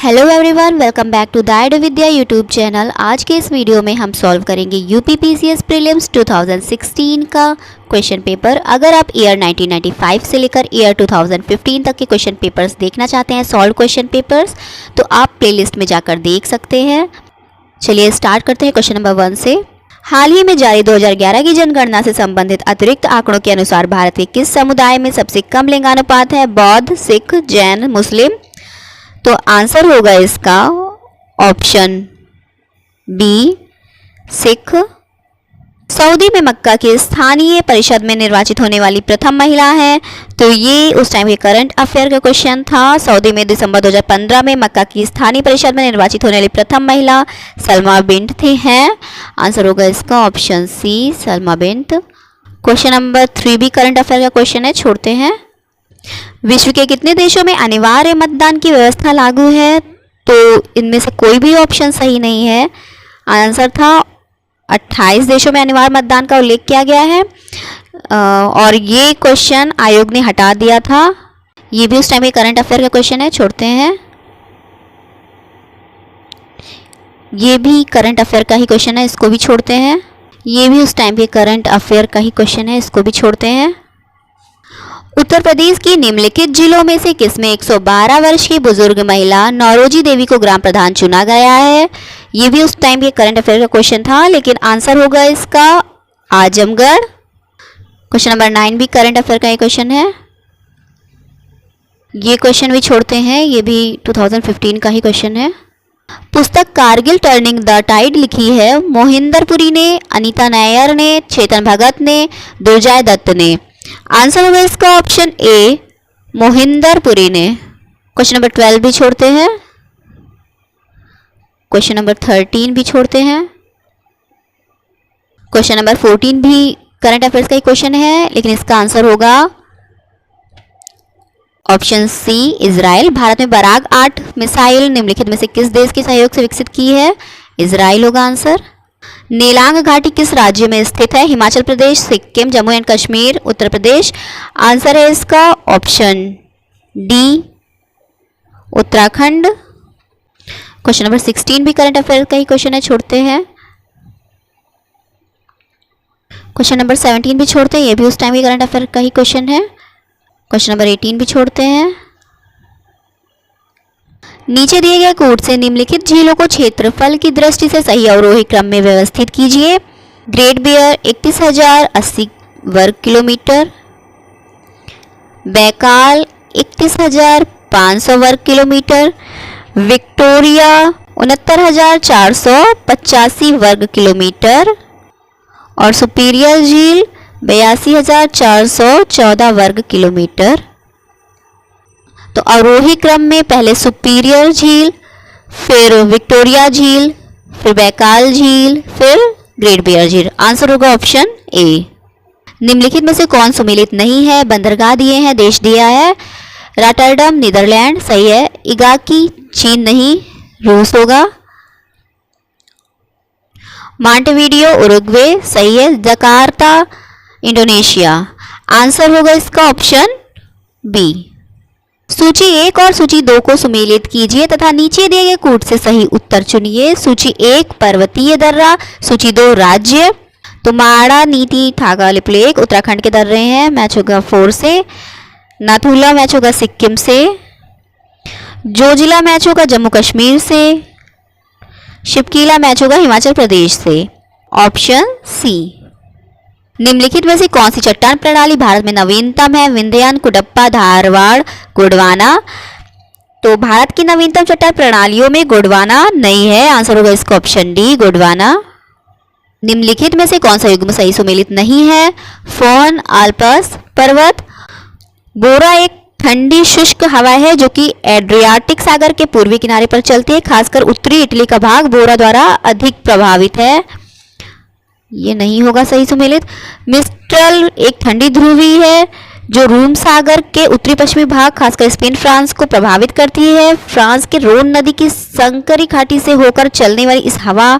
Hello everyone, welcome back to the आइडो Vidya YouTube channel. आज के इस वीडियो में हम सॉल्व करेंगे यूपीपीसीएस प्रीलिम्स 2016 का क्वेश्चन पेपर। अगर आप ईयर 1995 से लेकर ईयर 2015 तक के क्वेश्चन पेपर्स देखना चाहते हैं, सॉल्व क्वेश्चन पेपर्स, तो आप प्लेलिस्ट में जाकर देख सकते हैं। चलिए स्टार्ट करते हैं क्वेश्चन नंबर 1 से। हाल ही में जारी 2011 की जनगणना से संबंधित अतिरिक्त आंकड़ों के अनुसार भारत के किस समुदाय में सबसे कम लिंगानुपात है? बौद्ध, सिख, जैन, मुस्लिम। तो आंसर होगा इसका ऑप्शन बी, सिख। सऊदी में मक्का की स्थानीय परिषद में निर्वाचित होने वाली प्रथम महिला है। तो ये उस टाइम के करंट अफेयर का क्वेश्चन था। सऊदी में दिसंबर 2015 में मक्का की स्थानीय परिषद में निर्वाचित होने वाली प्रथम महिला सलमा बिंट थी हैं। आंसर होगा इसका option C, Salma Bint. Question number 3 भी करंट अफेयर का क्वेश्चन है, छोड़ते हैं। विश्व के कितने देशों में अनिवार्य मतदान की व्यवस्था लागू है? तो इनमें से कोई भी ऑप्शन सही नहीं है। आंसर था 28 देशों में अनिवार्य मतदान का उल्लेख किया गया है और ये क्वेश्चन आयोग ने हटा दिया था। ये भी उस टाइम के करंट अफेयर का क्वेश्चन है, छोड़ते हैं। ये भी करंट अफेयर का ही क्वेश्चन है, इसको भी छोड़ते हैं। ये भी उस टाइम के करंट अफेयर का ही क्वेश्चन है, इसको भी छोड़ते हैं। उत्तर प्रदेश की निम्नलिखित जिलों में से किसमें 112 वर्ष की बुजुर्ग महिला नौरोजी देवी को ग्राम प्रधान चुना गया है? ये भी उस टाइम के करंट अफेयर का क्वेश्चन था, लेकिन आंसर होगा इसका आजमगढ़। क्वेश्चन नंबर 9 भी करंट अफेयर का ही क्वेश्चन है, ये क्वेश्चन भी छोड़ते हैं। ये भी 2015 का ही क्वेश्चन है। पुस्तक कारगिल टर्निंग द टाइड लिखी है मोहिंदर पुरी ने, अनीता नायर ने, चेतन भगत ने, दुर्जय दत्त ने। आंसर होगा इसका ऑप्शन ए, मोहिंदर पुरी ने। क्वेश्चन नंबर 12 भी छोड़ते हैं। क्वेश्चन नंबर 13 भी छोड़ते हैं। क्वेश्चन नंबर 14 भी करंट अफेयर्स का ही क्वेश्चन है, लेकिन इसका आंसर होगा ऑप्शन सी, इजराइल। भारत में बराग 8 मिसाइल निम्नलिखित में से किस देश के सहयोग से विकसित की है? इजराइल होगा आंसर। नेलांग घाटी किस राज्य में स्थित है? हिमाचल प्रदेश, सिक्किम, जम्मू एंड कश्मीर, उत्तर प्रदेश। आंसर है इसका option D, Uttarakhand. Question number 16 भी करंट अफेयर का ही क्वेश्चन है, छोड़ते हैं। क्वेश्चन नंबर 17 भी छोड़ते हैं, ये भी उस टाइम की करंट अफेयर का ही क्वेश्चन है। क्वेश्चन नंबर 18 भी छोड़ते हैं। नीचे दिए गए कोड से निम्नलिखित झीलों को क्षेत्रफल की दृष्टि से सही अवरोही क्रम में व्यवस्थित कीजिए। ग्रेट बियर 31,080 वर्ग किलोमीटर, बैकाल 31,500 वर्ग किलोमीटर, विक्टोरिया 69,485 वर्ग किलोमीटर और सुपीरियर झील 82,414 वर्ग किलोमीटर। तो अवरोही क्रम में पहले सुपीरियर झील, फिर विक्टोरिया झील, फिर बैकाल झील, फिर ग्रेट बियर झील। आंसर होगा ऑप्शन ए। निम्नलिखित में से कौन सुमेलित नहीं है? बंदरगाह दिए हैं, देश दिया है रॉटरडम, नीदरलैंड, सही है। इगाकी, चीन नहीं, रूस होगा। मॉन्टेविडियो, उरुग्वे, सही है। Jakarta, Indonesia. आंसर होगा इसका ऑप्शन बी। सूची 1 और सूची 2 को सुमेलित कीजिए तथा नीचे दिए गए कूट से सही उत्तर चुनिए। सूची 1 पर्वतीय दर्रा, सूची 2 राज्य। तो माड़ा, नीति, थागा, लिपुलेख उत्तराखंड के दर्रे हैं, मैच होगा 4 से। नाथुला मैच होगा सिक्किम से। जोजिला मैच होगा जम्मू कश्मीर से। शिपकीला मैच होगा हिमाचल प्रदेश से। Option C. निम्नलिखित में से कौन सी चट्टान प्रणाली भारत में नवीनतम है? विंध्यान, कुडप्पा, धारवाड़, गोंडवाना। तो भारत की नवीनतम चट्टान प्रणालियों में गोंडवाना नहीं है। आंसर होगा इसका ऑप्शन डी, गोंडवाना। निम्नलिखित में से कौन सा युग्म सही सुमेलित नहीं है? फोन, आल्प्स पर्वत। बोरा एक ठंडी शुष्क हवा है जो कि एड्रियाटिक सागर के पूर्वी किनारे पर चलती है। खासकर उत्तरी इटली का भाग बोरा द्वारा अधिक प्रभावित है, ये नहीं होगा सही सुमेलित। मिस्ट्रल एक ठंडी ध्रुवी है जो रूम सागर के उत्तरी पश्चिमी भाग खासकर स्पेन, फ्रांस को प्रभावित करती है। फ्रांस के रोन नदी की संकरी घाटी से होकर चलने वाली इस हवा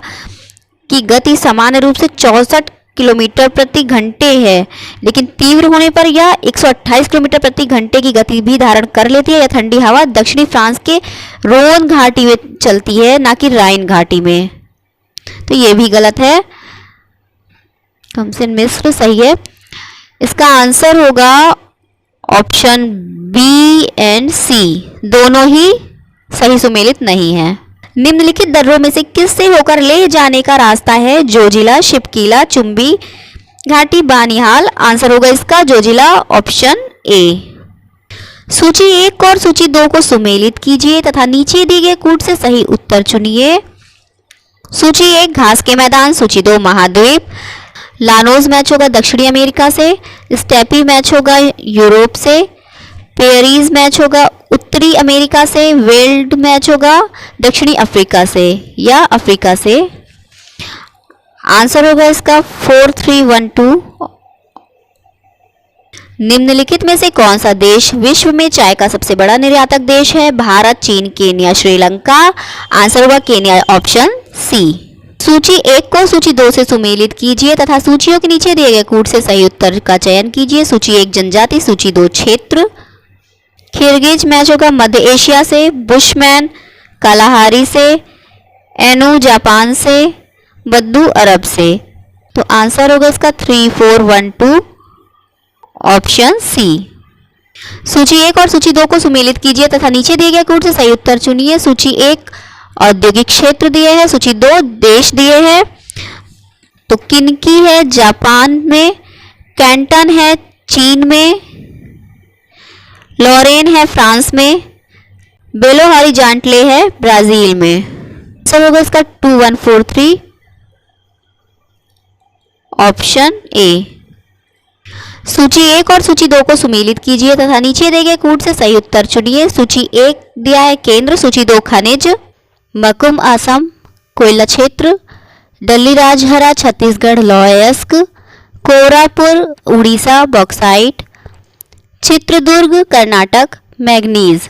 की गति सामान्य रूप से 64 किलोमीटर प्रति घंटे है, लेकिन तीव्र होने पर यह 128 किलोमीटर प्रति घंटे की गति भी धारण कर लेती है। यह ठंडी हवा दक्षिणी फ्रांस के रोन घाटी में चलती है, ना कि राइन घाटी में। तो ये भी गलत है। कमसिन मिस्र सही है। इसका आंसर होगा ऑप्शन बी एंड सी, दोनों ही सही सुमेलित नहीं है। निम्नलिखित दर्रों में से किससे होकर ले जाने का रास्ता है जोजिला, शिपकीला, चुंबी घाटी, बानिहाल? आंसर होगा इसका जोजिला, ऑप्शन ए। सूची 1 और सूची 2 को सुमेलित कीजिए तथा नीचे दिए गए कूट से सही उत्तर चुनिए। सूची 1 घास के मैदान, सूची 2 महाद्वीप। लानोज मैच होगा दक्षिणी अमेरिका से, स्टेपी मैच होगा यूरोप से, पेरीज मैच होगा उत्तरी अमेरिका से, वेल्ड मैच होगा दक्षिणी अफ्रीका से या अफ्रीका से। आंसर होगा इसका 4312। निम्नलिखित में से कौन सा देश विश्व में चाय का सबसे बड़ा निर्यातक देश है? भारत, चीन, केन्या, श्रीलंका? आंसर होगा केन्या, ऑप्शन सी। सूची 1 को सूची 2 से सुमेलित कीजिए तथा सूचियों के नीचे दिए गए कूट से सही उत्तर का चयन कीजिए। सूची 1 जनजाति, सूची 2 क्षेत्र। खिरगिज मैच होगा मध्य एशिया से, बुशमैन कालाहारी से, एनु जापान से, बद्दू अरब से। तो आंसर होगा इसका 3412, ऑप्शन सी। सूची 1 और सूची 2 को सुमेलित कीजिए तथा नीचे दिए गए कूट से सही उत्तर चुनिए। सूची 1 औद्योगिक क्षेत्र दिए हैं, सूची 2 देश दिए हैं। तो किनकी है जापान में, कैंटन है चीन में, लॉरेन है फ्रांस में, बेलो हॉरिजॉन्टले है ब्राजील में। आंसर होगा इसका 2143, ऑप्शन ए। सूची 1 और सूची 2 को सुमेलित कीजिए तथा नीचे दिए गए कूट से सही उत्तर चुनिए। सूची 1 दिया है केंद्र, सूची 2 खनिज, मकुम असम कोयला क्षेत्र, दल्ली राजहरा छत्तीसगढ़ लौहयस्क, Koraput Orissa bauxite, Chitradurga Karnataka manganese.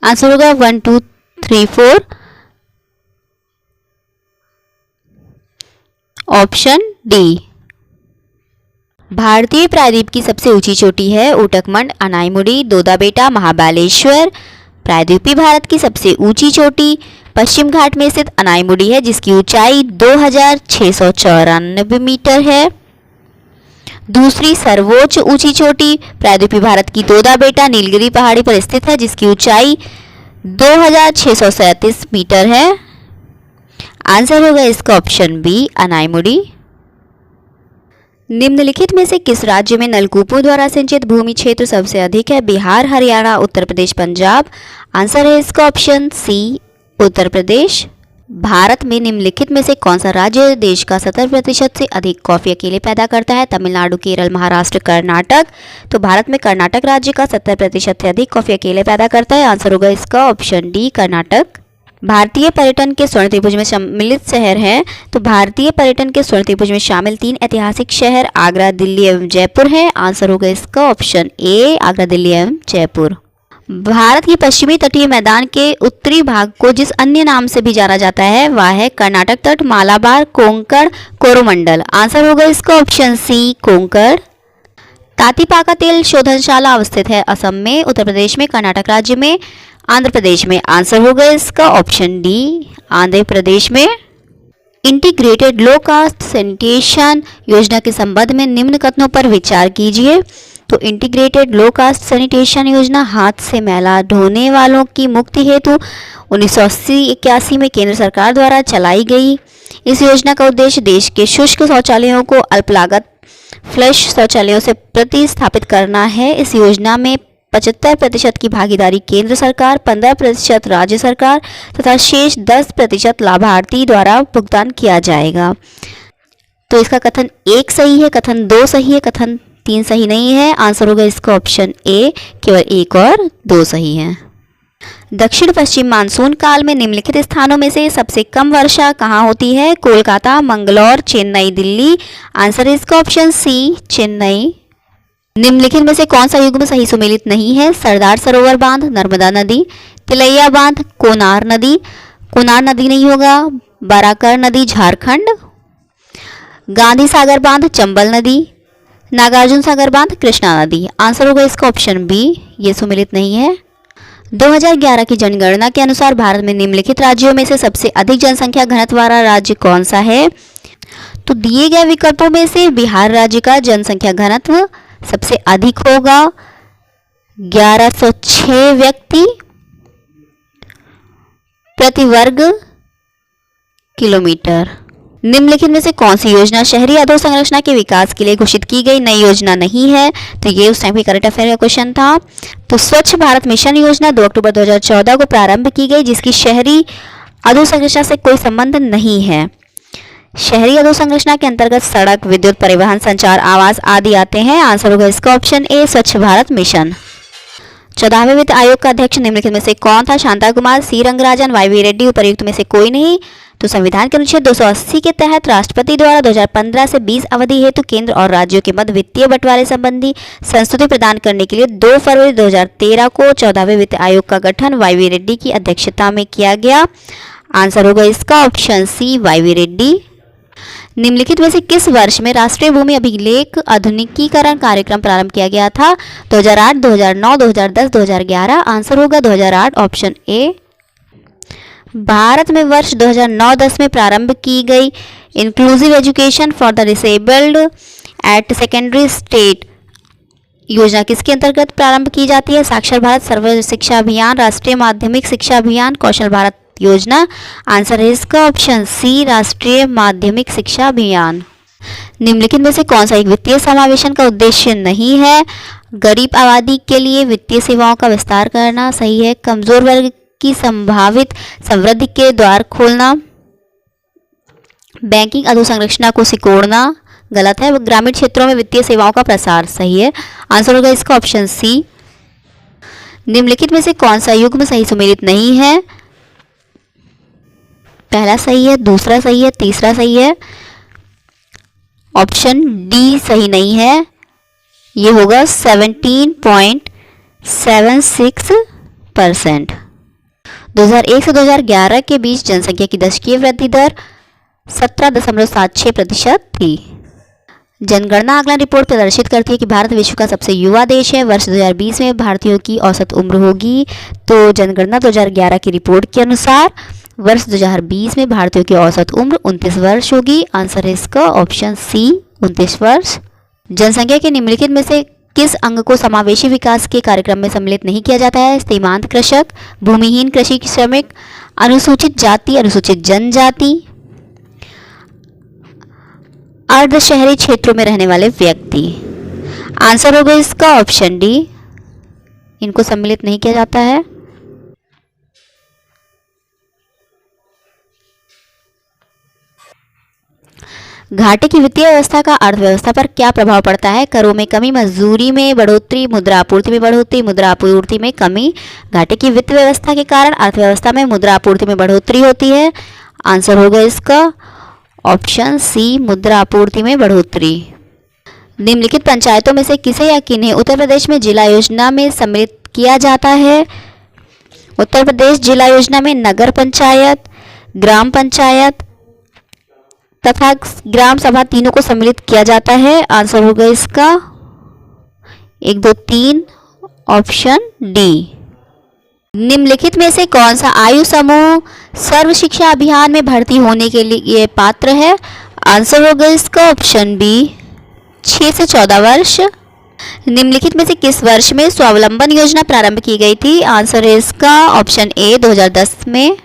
Answer होगा 1 2 3 4, ऑप्शन डी। भारतीय प्रायद्वीप की सबसे ऊंची चोटी है ऊटकमंड, अनाईमुड़ी, दोदाबेटा, महाबालेश्वर। प्रायद्वीपीय भारत की सबसे ऊंची चोटी पश्चिम घाट में स्थित अनाईमुड़ी है, जिसकी ऊंचाई 2694 मीटर है। दूसरी सर्वोच्च ऊंची चोटी प्रायद्वीपीय भारत की दोदाबेटा नीलगिरी पहाड़ी पर स्थित है, जिसकी ऊंचाई 2637 मीटर है। आंसर होगा इसका ऑप्शन बी, अनाईमुड़ी। निम्नलिखित में से किस राज्य में नलकूपों द्वारा सिंचित भूमि क्षेत्र सबसे अधिक है? बिहार, हरियाणा, उत्तर प्रदेश, पंजाब। आंसर है इसका ऑप्शन सी, उत्तर प्रदेश। भारत में निम्नलिखित में से कौन सा राज्य देश का 70% से अधिक कॉफी अकेले पैदा करता है? तमिलनाडु, केरल, महाराष्ट्र, कर्नाटक। तो भारत में कर्नाटक राज्य का 70% से अधिक कॉफी अकेले पैदा करता है। आंसर होगा इसका ऑप्शन डी, कर्नाटक। भारतीय पर्यटन के स्वर्ण त्रिभुज में सम्मिलित शहर हैं। तो भारतीय पर्यटन के स्वर्ण त्रिभुज में शामिल 3 ऐतिहासिक शहर आगरा, दिल्ली एवं जयपुर है। आंसर होगा इसका ऑप्शन ए, आगरा, दिल्ली एवं जयपुर। भारत के पश्चिमी तटीय मैदान के उत्तरी भाग को जिस अन्य नाम से भी जाना जाता है वह है कर्नाटक तट, मालाबार, कोंकण, कोरोमंडल। आंसर होगा इसका ऑप्शन सी, कोंकण। तातीपाका तेल शोधनशाला अवस्थित है असम में, उत्तर प्रदेश में, कर्नाटक राज्य में, आंध्र प्रदेश में। आंसर होगा इसका ऑप्शन डी, आंध्र प्रदेश में। इंटीग्रेटेड लो कास्ट सैनिटेशन योजना के संबंध में निम्न कथनों पर विचार कीजिए। तो इंटीग्रेटेड लो कास्ट सैनिटेशन योजना हाथ से मैला ढोने वालों की मुक्ति हेतु 1980-81 में केंद्र सरकार द्वारा चलाई गई। इस योजना का उद्देश्य देश के शुष्क शौचालयों को अल्प लागत फ्लश शौचालयों से प्रतिस्थापित करना है। इस योजना में 75% की भागीदारी केंद्र सरकार, 15% राज्य सरकार तथा शेष 10% लाभार्थी द्वारा भुगतान किया जाएगा। तो इसका कथन 1 सही है, कथन 2 सही है, कथन 3 सही नहीं है। आंसर होगा इसका ऑप्शन ए, केवल 1 और 2 सही है। दक्षिण पश्चिम मानसून काल में निम्नलिखित स्थानों में से सबसे कम वर्षा कहाँ होती है? कोलकाता, मंगलौर, चेन्नई, दिल्ली। आंसर है इसका ऑप्शन सी, चेन्नई। निम्नलिखित में से कौन सा युग्म सही सुमेलित नहीं है? सरदार सरोवर बांध, नर्मदा नदी, तिलैया बांध, कोनार नदी। कोनार नदी नहीं होगा, बाराकर नदी झारखंड। गांधी सागर बांध चंबल नदी, नागार्जुन सागर बांध कृष्णा नदी। आंसर होगा इसका ऑप्शन बी, ये सुमेलित नहीं है। 2011 की जनगणना के अनुसार भारत में निम्नलिखित राज्यों में से सबसे अधिक जनसंख्या घनत्व वाला राज्य कौन सा है? तो दिए गए विकल्पों में से बिहार राज्य का जनसंख्या घनत्व सबसे अधिक होगा 1106 व्यक्ति प्रति वर्ग किलोमीटर। निम्नलिखित में से कौन सी योजना शहरी अधोसंरचना के विकास के लिए घोषित की गई नई योजना नहीं है? तो ये उस टाइम की करंट अफेयर का क्वेश्चन था। तो स्वच्छ भारत मिशन योजना 2 अक्टूबर 2014 को प्रारंभ की गई, जिसकी शहरी अधोसंरचना से कोई संबंध नहीं है। शहरी अधोसंरचना के अंतर्गत सड़क, विद्युत, परिवहन, संचार, आवास आदि आते हैं। आंसर होगा इसका ऑप्शन ए, स्वच्छ भारत मिशन। 14वें वित्त आयोग का अध्यक्ष निम्नलिखित में से कौन था? शांता कुमार, सी रंगराजन, वाई रेड्डी, उपर्युक्त में से कोई नहीं। तो संविधान के अनुच्छेद 280 के तहत राष्ट्रपति द्वारा 2015 से 20 अवधि हेतु केंद्र और राज्यों के मध्य वित्तीय बंटवारे संबंधी संस्तुति प्रदान करने के लिए 2 फरवरी 2013 को 14वें वित्त आयोग का गठन वाई रेड्डी की अध्यक्षता में किया गया। आंसर होगा इसका ऑप्शन सी, वाई रेड्डी। निम्नलिखित में से किस वर्ष में राष्ट्रीय भूमि अभिलेख आधुनिकीकरण कार्यक्रम प्रारंभ किया गया था? 2008, 2009, 2010, 2011। आंसर होगा 2008, ऑप्शन ए। भारत में वर्ष 2009-10 में प्रारंभ की गई inclusive education for the disabled at secondary state योजना किसके अंतर्गत प्रारंभ की जाती है? साक्षर भारत, सर्व शिक्षा अभियान, राष्ट्रीय माध्यमिक शिक्षा अभियान, कौशल भारत योजना। आंसर है इसका ऑप्शन सी, राष्ट्रीय माध्यमिक शिक्षा अभियान। निम्नलिखित में से कौन सा एक वित्तीय समावेशन का उद्देश्य नहीं है? गरीब आबादी के लिए वित्तीय सेवाओं का विस्तार करना, सही है। कमजोर वर्ग की संभावित समृद्धि के द्वार खोलना, बैंकिंग अधोसंरचना को सिकोड़ना, गलत है। ग्रामीण क्षेत्रों में वित्तीय सेवाओं का प्रसार, सही है। आंसर होगा इसका ऑप्शन सी। निम्नलिखित में से कौन सा युग्म सही सुमेलित नहीं है? पहला सही है, दूसरा सही है, तीसरा सही है। ऑप्शन डी सही नहीं है, ये होगा 17.76%। 2001 से 2011 के बीच जनसंख्या की दशकीय वृद्धि दर 17.76% थी। जनगणना आकलन रिपोर्ट प्रदर्शित करती है कि भारत विश्व का सबसे युवा देश है। वर्ष 2020 में भारतीयों की औसत उम्र होगी। तो जनगणना 2011 की रिपोर्ट के अनुसार वर्ष 2020 में भारतीयों की औसत उम्र 29 वर्ष होगी। आंसर है इसका ऑप्शन सी, 29 वर्ष। जनसंख्या के निम्नलिखित में से किस अंग को समावेशी विकास के कार्यक्रम में सम्मिलित नहीं किया जाता है? सीमांत कृषक, भूमिहीन कृषि श्रमिक, अनुसूचित जाति, अनुसूचित जनजाति, अर्ध शहरी क्षेत्रों में रहने वाले व्यक्ति। आंसर होगा इसका ऑप्शन डी, इनको सम्मिलित नहीं किया जाता है। घाटे की वित्तीय व्यवस्था का अर्थव्यवस्था पर क्या प्रभाव पड़ता है? करों में कमी, मजदूरी में बढ़ोतरी, मुद्रा आपूर्ति में बढ़ोतरी, मुद्रा आपूर्ति में कमी। घाटे की वित्त व्यवस्था के कारण अर्थव्यवस्था में मुद्रा आपूर्ति में बढ़ोतरी होती है। आंसर होगा इसका ऑप्शन सी, मुद्रा आपूर्ति में बढ़ोतरी। निम्नलिखित पंचायतों में से किसे या किन्हें उत्तर प्रदेश में जिला योजना में सम्मिलित किया जाता है? उत्तर प्रदेश जिला योजना में नगर पंचायत, ग्राम पंचायत तथा ग्राम सभा तीनों को सम्मिलित किया जाता है। आंसर होगा इसका 1, 2, 3, ऑप्शन डी। निम्नलिखित में से कौन सा आयु समूह सर्व शिक्षा अभियान में भर्ती होने के लिए पात्र है? आंसर होगा इसका ऑप्शन बी, 6 से 14 वर्ष। निम्नलिखित में से किस वर्ष में स्वावलंबन योजना प्रारंभ की गई थी? आंसर है इसका ऑप्शन ए, 2010 में।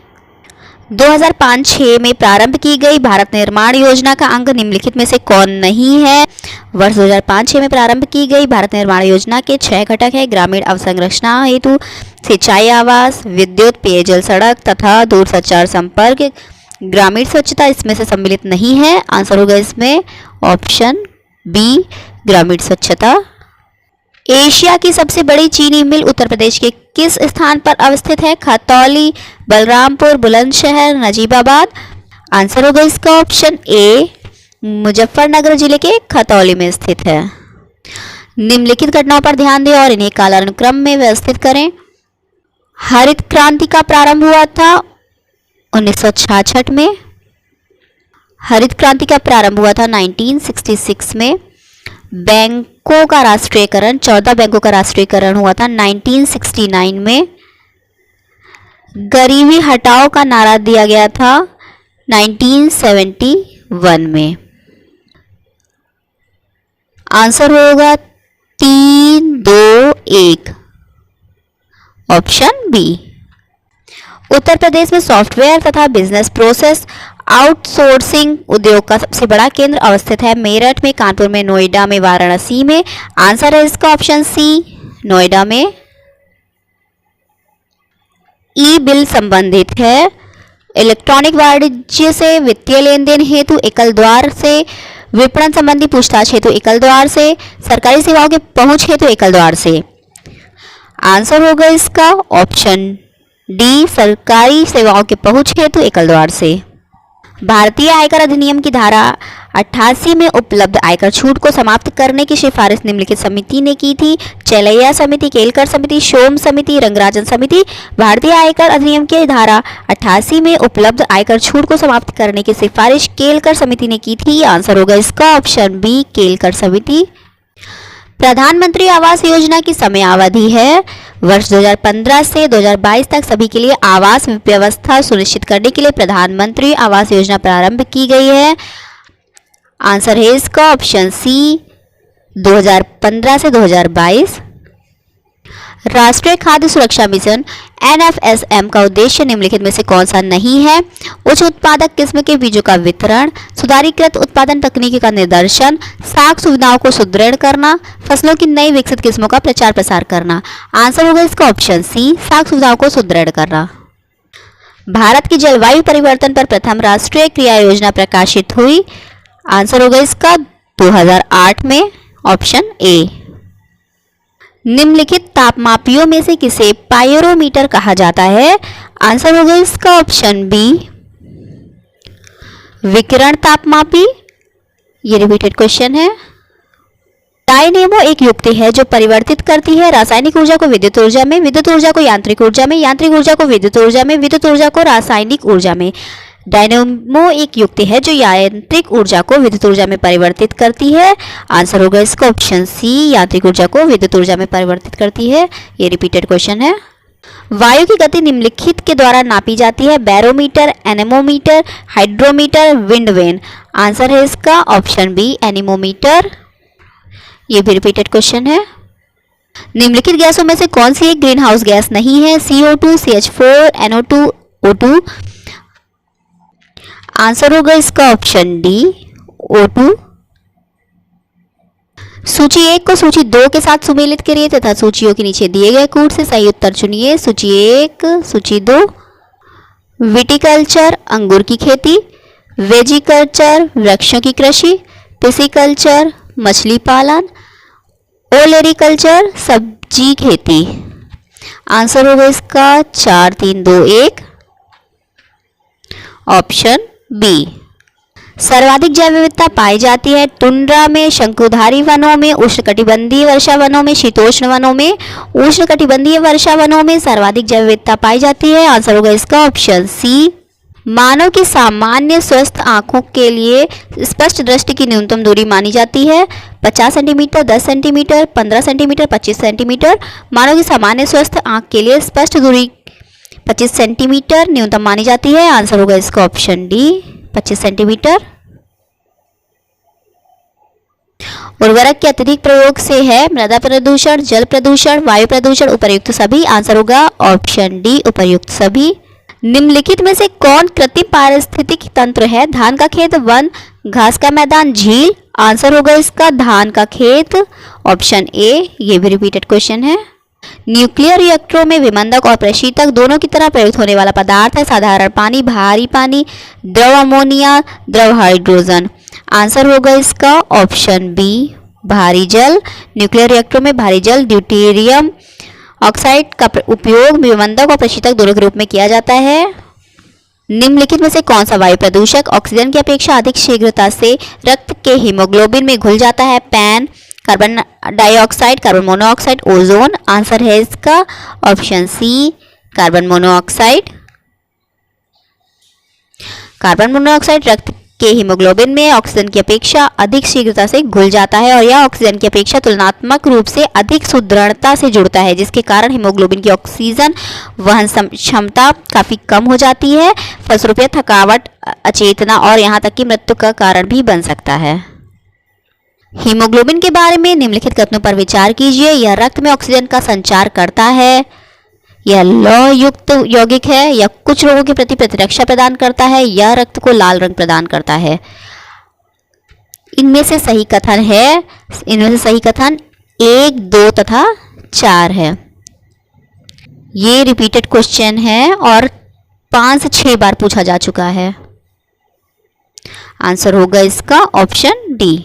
2005-06 में प्रारंभ की गई भारत निर्माण योजना का अंग निम्नलिखित में से कौन नहीं है? वर्ष 2005-06 में प्रारंभ की गई भारत निर्माण योजना के 6 घटक है। ग्रामीण अवसंरचना हेतु सिंचाई, आवास, विद्युत, पेयजल, सड़क तथा दूरसंचार संपर्क। ग्रामीण स्वच्छता इसमें से सम्मिलित नहीं है। आंसर होगा इसमें ऑप्शन बी, ग्रामीण स्वच्छता। एशिया की सबसे बड़ी चीनी मिल उत्तर प्रदेश के किस स्थान पर अवस्थित है? खतौली, बलरामपुर, बुलंदशहर, नजीबाबाद। आंसर होगा इसका ऑप्शन ए, मुजफ्फरनगर जिले के खतौली में स्थित है। निम्नलिखित घटनाओं पर ध्यान दें और इन्हें कालानुक्रम में व्यवस्थित करें। हरित क्रांति का प्रारंभ हुआ था 1966 में। हरित क्रांति का प्रारंभ हुआ था 1966 में। बैंकों का राष्ट्रीयकरण, 14 बैंकों का राष्ट्रीयकरण हुआ था 1969 में। गरीबी हटाओ का नारा दिया गया था 1971 में। आंसर होगा 3, 2, 1, ऑप्शन बी। उत्तर प्रदेश में सॉफ्टवेयर तथा बिजनेस प्रोसेस आउटसोर्सिंग उद्योग का सबसे बड़ा केंद्र अवस्थित है। मेरठ में, कानपुर में, नोएडा में, वाराणसी में। आंसर है इसका ऑप्शन सी, नोएडा में। ई बिल संबंधित है इलेक्ट्रॉनिक वाणिज्य से, वित्तीय लेन देन हेतु एकल द्वार से, विपणन संबंधी पूछताछ हेतु एकल द्वार से, सरकारी सेवाओं के पहुंच हेतु एकल द्वार से। आंसर होगा इसका ऑप्शन डी, सरकारी सेवाओं के पहुंच हेतु एकल द्वार से। भारतीय आयकर अधिनियम की धारा 88 में उपलब्ध आयकर छूट को समाप्त करने की सिफारिश निम्नलिखित समिति ने की थी। चेलैया समिति, केलकर समिति, सोम समिति, रंगराजन समिति। भारतीय आयकर अधिनियम की धारा 88 में उपलब्ध आयकर छूट को समाप्त करने की सिफारिश केलकर समिति ने की थी। आंसर होगा इसका ऑप्शन बी, केलकर समिति। प्रधानमंत्री आवास योजना की समयावधि है वर्ष 2015 से 2022 तक। सभी के लिए आवास व्यवस्था सुनिश्चित करने के लिए प्रधानमंत्री आवास योजना प्रारंभ की गई है। आंसर है इसका ऑप्शन सी, 2015 से 2022। राष्ट्रीय खाद्य सुरक्षा मिशन NFSM का उद्देश्य निम्नलिखित में से कौन सा नहीं है? उच्च उत्पादक किस्म के बीजों का वितरण, सुधारीकृत उत्पादन तकनीकी का निर्देशन, साख सुविधाओं को सुदृढ़ करना, फसलों की नई विकसित किस्मों का प्रचार प्रसार करना। आंसर होगा इसका ऑप्शन सी, साख सुविधाओं को सुदृढ़ करना। भारत की जलवायु परिवर्तन पर प्रथम राष्ट्रीय क्रिया योजना प्रकाशित हुई। आंसर होगा इसका 2008 में, ऑप्शन ए। निम्नलिखित तापमापियों में से किसे पायरोमीटर कहा जाता है? आंसर होगा इसका ऑप्शन बी, विकिरण तापमापी। ये रिपीटेड क्वेश्चन है। डायनेमो एक युक्ति है जो परिवर्तित करती है रासायनिक ऊर्जा को विद्युत ऊर्जा में, विद्युत ऊर्जा को यांत्रिक ऊर्जा में, यांत्रिक ऊर्जा को विद्युत ऊर्जा में, विद्युत ऊर्जा को रासायनिक ऊर्जा में। डायनेमो एक युक्ति है जो यांत्रिक ऊर्जा को विद्युत ऊर्जा में परिवर्तित करती है। आंसर होगा इसका ऑप्शन सी, यांत्रिक ऊर्जा को विद्युत ऊर्जा में परिवर्तित करती है। ये रिपीटेड क्वेश्चन है। वायु की गति निम्नलिखित के द्वारा नापी जाती है? Barometer, anemometer, hydrometer, wind vane. Answer है इसका ऑप्शन बी, एनेमोमीटर। ये भी रिपीटेड क्वेश्चन है। निम्नलिखित गैसों में से कौन सी एक ग्रीन हाउस गैस नहीं है? CO2, CH4, NO2, O2। Answer होगा इसका ऑप्शन डी, O2। सूची 1 को सूची 2 के साथ सुमेलित करिए तथा सूचियों के नीचे दिए गए कूट से सही उत्तर चुनिए। सूची 1, सूची 2। विटिकल्चर, अंगूर की खेती। वेजिकल्चर, वृक्षों की कृषि। पिसिकल्चर, मछली पालन। ओलेरिकल्चर, सब्जी खेती। आंसर होगा इसका 4, 3, 2, 1, ऑप्शन बी। सर्वाधिक जैव विविधता पाई जाती है टुंड्रा में, शंकुधारी वनों में, उष्णकटिबंधीय वर्षा वनों में, शीतोष्ण वनों में। उष्णकटिबंधीय वर्षा वनों में सर्वाधिक जैव विविधता पाई जाती है। आंसर होगा इसका ऑप्शन सी। मानव की सामान्य स्वस्थ आंखों के लिए स्पष्ट दृष्टि की न्यूनतम दूरी मानी जाती है 50 सेंटीमीटर, 10 सेंटीमीटर, 15 सेंटीमीटर, 25 सेंटीमीटर। मानव की सामान्य स्वस्थ आंख के लिए स्पष्ट दूरी 25 सेंटीमीटर न्यूनतम मानी जाती है। आंसर होगा इसका ऑप्शन डी, 25 सेंटीमीटर। उर्वरक के अत्यधिक प्रयोग से है मृदा प्रदूषण, जल प्रदूषण, वायु प्रदूषण, उपर्युक्त सभी। आंसर होगा ऑप्शन डी, उपर्युक्त सभी। निम्नलिखित में से कौन कृत्रिम पारिस्थितिक तंत्र है? धान का खेत, वन, घास का मैदान, झील। आंसर होगा इसका धान का खेत, ऑप्शन ए। ये भी रिपीटेड क्वेश्चन है। न्यूक्लियर रिएक्टरों में विमंदक और प्रशीतक दोनों की तरह प्रयुक्त होने वाला पदार्थ है साधारण पानी, भारी पानी, द्रव अमोनिया, द्रव हाइड्रोजन। आंसर होगा इसका ऑप्शन बी, भारी जल। न्यूक्लियर रिएक्टरों में भारी जल ड्यूटेरियम ऑक्साइड का उपयोग विमंदक और प्रशीतक दोनों के रूप में किया जाता है। निम्नलिखित में से कौन सा वायु प्रदूषक ऑक्सीजन की अपेक्षा अधिक शीघ्रता से रक्त के हीमोग्लोबिन में घुल जाता है? पैन, carbon dioxide, carbon monoxide, ozone. Answer है इसका option C, carbon monoxide. Carbon monoxide रक्त के हीमोग्लोबिन में ऑक्सीजन की अपेक्षा अधिक शीघ्रता से घुल जाता है और यह ऑक्सीजन की अपेक्षा तुलनात्मक रूप से अधिक सुदृढ़ता से जुड़ता है, जिसके कारण हीमोग्लोबिन की ऑक्सीजन वहन क्षमता काफ़ी कम हो जाती है। फलस्वरूप थकावट, अचेतना और यहाँ तक कि मृत्यु का कारण भी बन सकता है। हीमोग्लोबिन के बारे में निम्नलिखित कथनों पर विचार कीजिए। यह रक्त में ऑक्सीजन का संचार करता है, यह लौह युक्त यौगिक है, यह कुछ रोगों के प्रति प्रतिरक्षा प्रदान करता है, यह रक्त को लाल रंग प्रदान करता है। इनमें से सही कथन 1, 2 तथा 4 है। ये रिपीटेड क्वेश्चन है और 5 से 6 बार पूछा जा चुका है। आंसर होगा इसका ऑप्शन डी।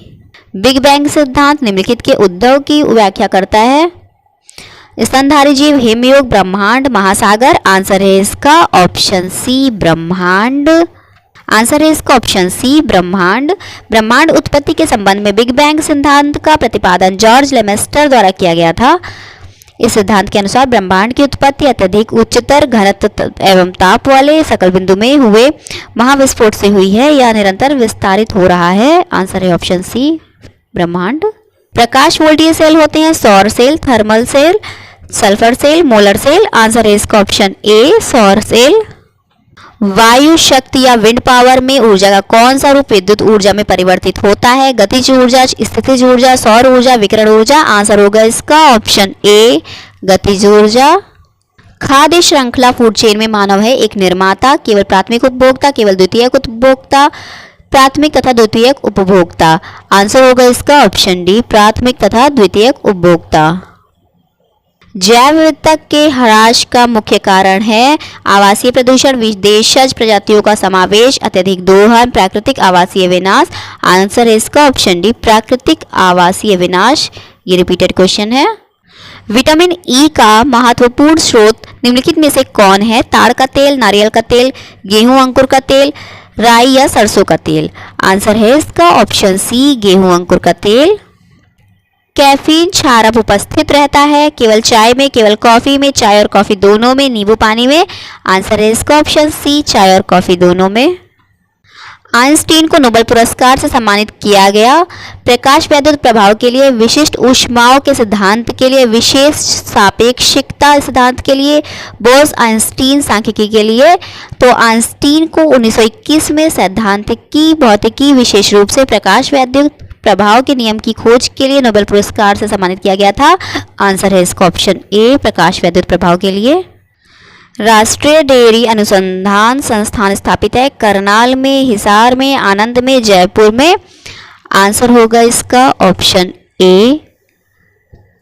बिग बैंग सिद्धांत निम्नलिखित के उद्भव की व्याख्या करता है। स्तनधारी जीव, हिमयुग, ब्रह्मांड, महासागर। आंसर है इसका ऑप्शन सी ब्रह्मांड। आंसर है इसका ऑप्शन सी ब्रह्मांड। ब्रह्मांड उत्पत्ति के संबंध में बिग बैंग सिद्धांत का प्रतिपादन जॉर्ज लेमेस्टर द्वारा किया गया था। इस सिद्धांत के अनुसार ब्रह्मांड की उत्पत्ति अत्यधिक उच्चतर घनत्व एवं ताप वाले सकल बिंदु में हुए महाविस्फोट से हुई है। यह निरंतर विस्तारित हो रहा है। आंसर है ऑप्शन सी ब्रह्मांड। प्रकाश वोल्टीय सेल होते हैं सौर cell, thermal cell, sulphur cell, molar cell. Answer है इसका ऑप्शन ए सौर सेल। वायु शक्ति या विंड पावर में ऊर्जा का कौन सा रूप विद्युत ऊर्जा में परिवर्तित होता है? गतिज ऊर्जा, स्थितिज ऊर्जा, सौर ऊर्जा, विकिरण ऊर्जा। आंसर होगा इसका ऑप्शन ए गतिज ऊर्जा। खाद्य श्रृंखला फूड चेन में मानव है एक निर्माता, केवल प्राथमिक उपभोक्ता, केवल द्वितीयक उपभोक्ता, प्राथमिक तथा द्वितीयक उपभोक्ता। आंसर होगा इसका ऑप्शन डी प्राथमिक तथा द्वितीयक उपभोक्ता। जैव विविधता के ह्रास का मुख्य कारण है आवासीय प्रदूषण, विदेशज प्रजातियों का समावेश, अत्यधिक दोहन, प्राकृतिक आवासीय विनाश। आंसर है इसका ऑप्शन डी प्राकृतिक आवासीय विनाश। ये रिपीटेड क्वेश्चन है। विटामिन ई का महत्वपूर्ण स्रोत निम्नलिखित में से कौन है? ताड़ का तेल, नारियल का तेल, गेहूं अंकुर का तेल, राई या सरसों का तेल। आंसर है इसका ऑप्शन सी गेहूं अंकुर का तेल। कैफीन क्षारक उपस्थित रहता है केवल चाय में, केवल कॉफी में, चाय और कॉफी दोनों में, नींबू पानी में। आंसर है इसका ऑप्शन सी चाय और कॉफी दोनों में। आइंस्टीन को नोबेल पुरस्कार से सम्मानित किया गया। प्रकाश वैद्युत प्रभाव के लिए, विशिष्ट ऊष्माओं के सिद्धांत के लिए, विशेष सापेक्षिकता सिद्धांत के लिए, बोस आइंस्टीन सांख्यिकी के लिए। तो आइंस्टीन को 1921 में सैद्धांतिकी भौतिकी विशेष रूप से प्रकाश वैद्युत प्रभाव के नियम की खोज के लिए नोबेल पुरस्कार से सम्मानित किया गया था। आंसर है इसका ऑप्शन ए प्रकाश वैद्युत प्रभाव के लिए। राष्ट्रीय डेयरी अनुसंधान संस्थान स्थापित है करनाल में, हिसार में, आनंद में, जयपुर में। आंसर होगा इसका ऑप्शन ए